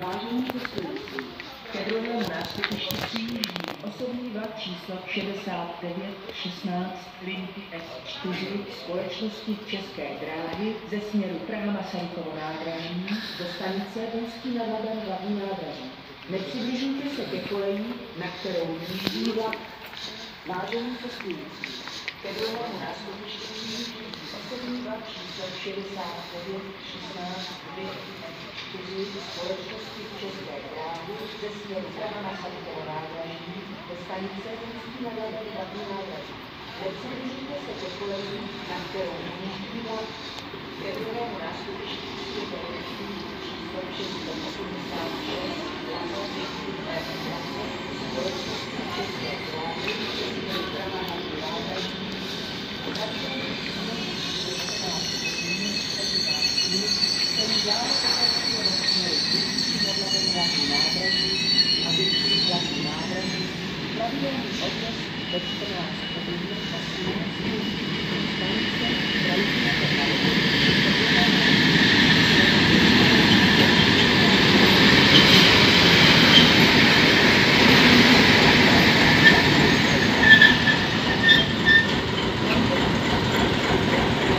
Vážení cestující, ke druhému nástupišti přijíždí osobní vlak číslo 6916 linky S4 společnosti České dráhy ze směru Praha-Masarykovo nádraží do stanice Ústí nad Labem hlavní nádraží. Nepřibližujte se ke koleji, na kterou jíždí vlak. Vážení cestující, ke druhému nástupišti přijíždí osobní vlak číslo 6916 linky S4 společnosti České dráhy ze směru Praha-Masarykovo nádraží do stanice Ústí nad Labem hlavní nádraží. Nepřibližujte se ke koleji, na kterou jíždí vlak. Ke druhému nástupišti přijíždí číslo 686 společnosti České dráhy ze směru Praha-Hlavní nádraží. Který dále pokračuje ve směru Ústí nad Labem hlavní nádraží a Vyšší hlavní nádraží. Pravidelný odjezd ve 14 hodin a 13 minut. Stanice Krajina Krajina.